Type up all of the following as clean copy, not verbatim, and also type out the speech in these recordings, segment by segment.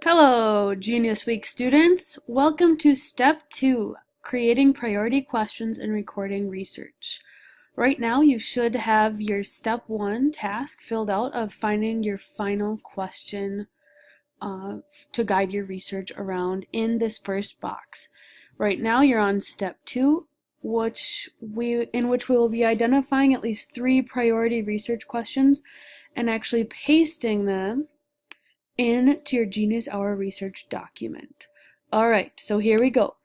Hello, Genius Week students. Welcome to Step 2, Creating Priority Questions and Recording Research. Right now, you should have your Step 1 task filled out of finding your final question to guide your research around in this first box. Right now, you're on Step 2, in which we will be identifying at least 3 priority research questions and actually pasting them into your Genius Hour research document. All right, so here we go.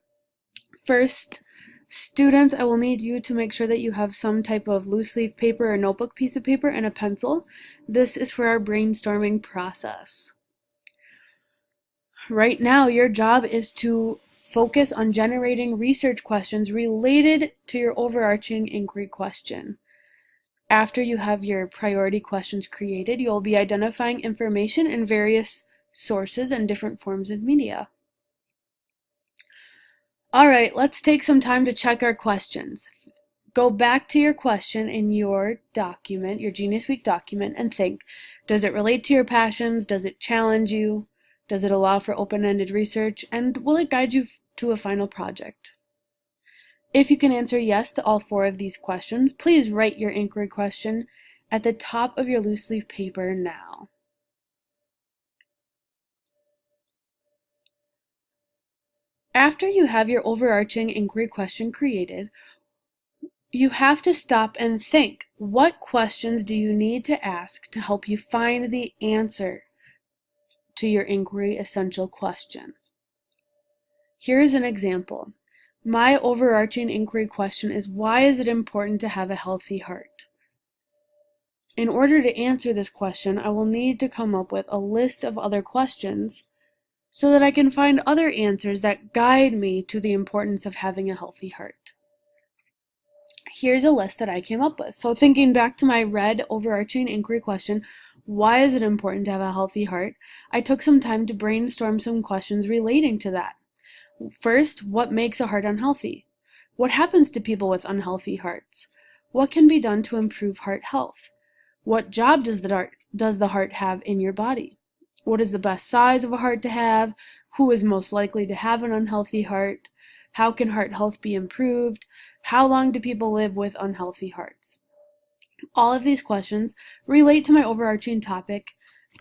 First, students, I will need you to make sure that you have some type of loose leaf paper or notebook piece of paper and a pencil. This is for our brainstorming process. Right now, your job is to focus on generating research questions related to your overarching inquiry question. After you have your priority questions created, you'll be identifying information in various sources and different forms of media. All right, let's take some time to check our questions. Go back to your question in your document, your Genius Week document, and think, does it relate to your passions? Does it challenge you? Does it allow for open-ended research? And will it guide you to a final project? If you can answer yes to all 4 of these questions, please write your inquiry question at the top of your loose leaf paper now. After you have your overarching inquiry question created, you have to stop and think, what questions do you need to ask to help you find the answer to your inquiry essential question? Here is an example. My overarching inquiry question is, why is it important to have a healthy heart? In order to answer this question, I will need to come up with a list of other questions so that I can find other answers that guide me to the importance of having a healthy heart. Here's a list that I came up with. So thinking back to my red overarching inquiry question, why is it important to have a healthy heart? I took some time to brainstorm some questions relating to that. First, what makes a heart unhealthy? What happens to people with unhealthy hearts? What can be done to improve heart health? What job does the heart have in your body? What is the best size of a heart to have? Who is most likely to have an unhealthy heart? How can heart health be improved? How long do people live with unhealthy hearts? All of these questions relate to my overarching topic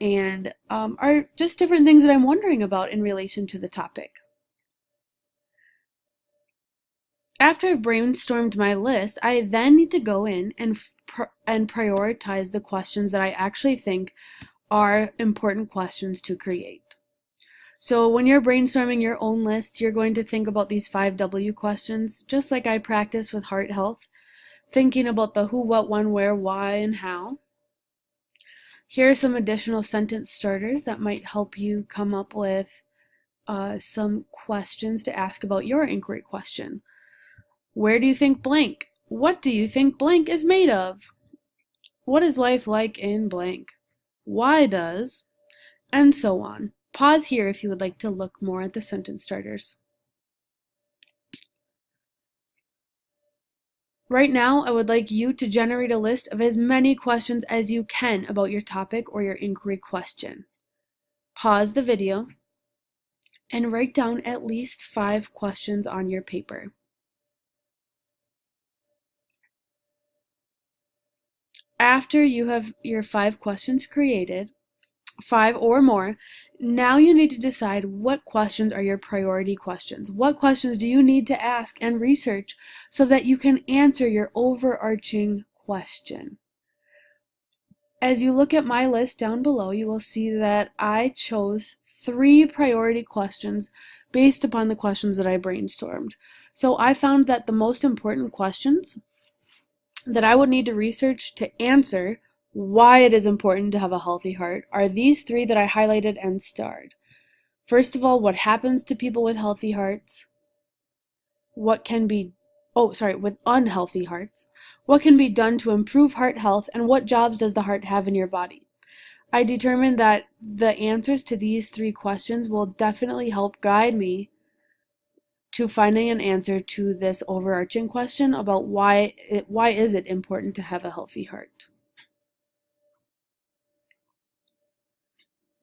and are just different things that I'm wondering about in relation to the topic. After I've brainstormed my list, I then need to go in and prioritize the questions that I actually think are important questions to create. So when you're brainstorming your own list, you're going to think about these 5 W questions, just like I practice with heart health, thinking about the who, what, when, where, why, and how. Here are some additional sentence starters that might help you come up with some questions to ask about your inquiry question. Where do you think blank? What do you think blank is made of? What is life like in blank? Why does? And so on. Pause here if you would like to look more at the sentence starters. Right now, I would like you to generate a list of as many questions as you can about your topic or your inquiry question. Pause the video and write down at least 5 questions on your paper. After you have your 5 questions created, 5 or more, now you need to decide what questions are your priority questions. What questions do you need to ask and research so that you can answer your overarching question? As you look at my list down below, you will see that I chose 3 priority questions based upon the questions that I brainstormed. So I found that the most important questions that I would need to research to answer why it is important to have a healthy heart are these 3 that I highlighted and starred. First of all, what happens to people with healthy hearts? With unhealthy hearts? What can be done to improve heart health, and what jobs does the heart have in your body? I determined that the answers to these 3 questions will definitely help guide me to finding an answer to this overarching question about why is it important to have a healthy heart.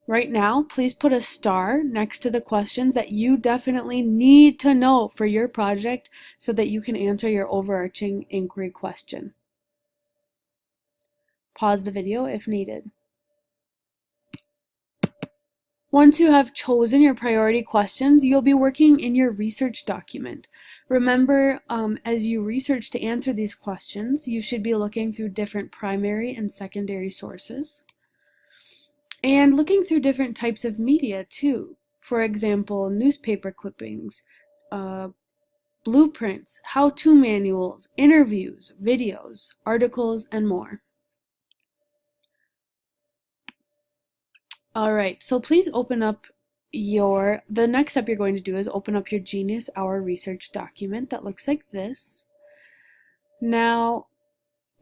Right now, please put a star next to the questions that you definitely need to know for your project so that you can answer your overarching inquiry question. Pause the video if needed. Once you have chosen your priority questions, you'll be working in your research document. Remember, as you research to answer these questions, you should be looking through different primary and secondary sources. And looking through different types of media too. For example, newspaper clippings, blueprints, how-to manuals, interviews, videos, articles, and more. All right, so please open up the next step you're going to do is open up your Genius Hour research document that looks like this. Now,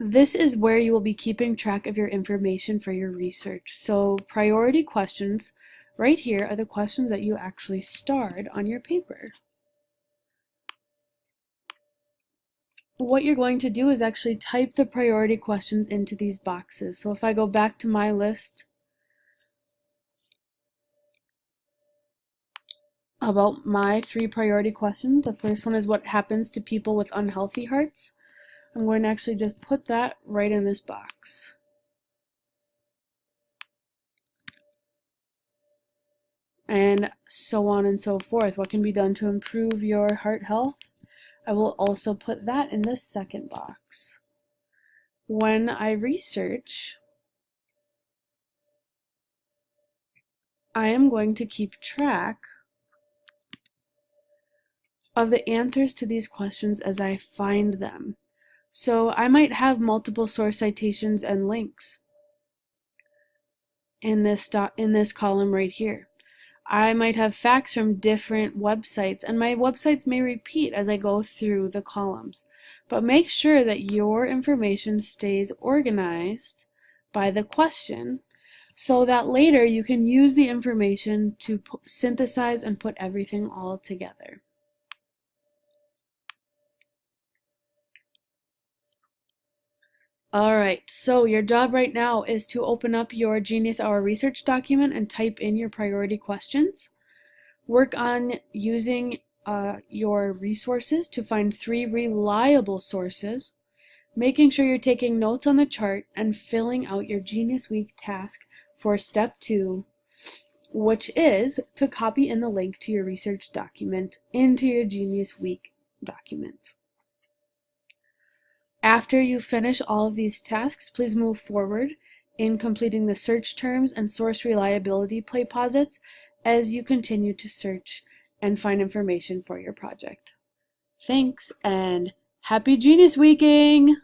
this is where you will be keeping track of your information for your research. So priority questions right here are the questions that you actually starred on your paper. What you're going to do is actually type the priority questions into these boxes. So if I go back to my list about my 3 priority questions, the first one is what happens to people with unhealthy hearts. I'm going to actually just put that right in this box. And so on and so forth. What can be done to improve your heart health? I will also put that in this second box. When I research, I am going to keep track of the answers to these questions as I find them. So I might have multiple source citations and links in this column right here. I might have facts from different websites, and my websites may repeat as I go through the columns. But make sure that your information stays organized by the question so that later you can use the information to synthesize and put everything all together. All right, so your job right now is to open up your Genius Hour research document and type in your priority questions. Work on using your resources to find 3 reliable sources, making sure you're taking notes on the chart, and filling out your Genius Week task for step 2, which is to copy in the link to your research document into your Genius Week document. After you finish all of these tasks, please move forward in completing the search terms and source reliability playposits as you continue to search and find information for your project. Thanks, and happy Genius Weeking!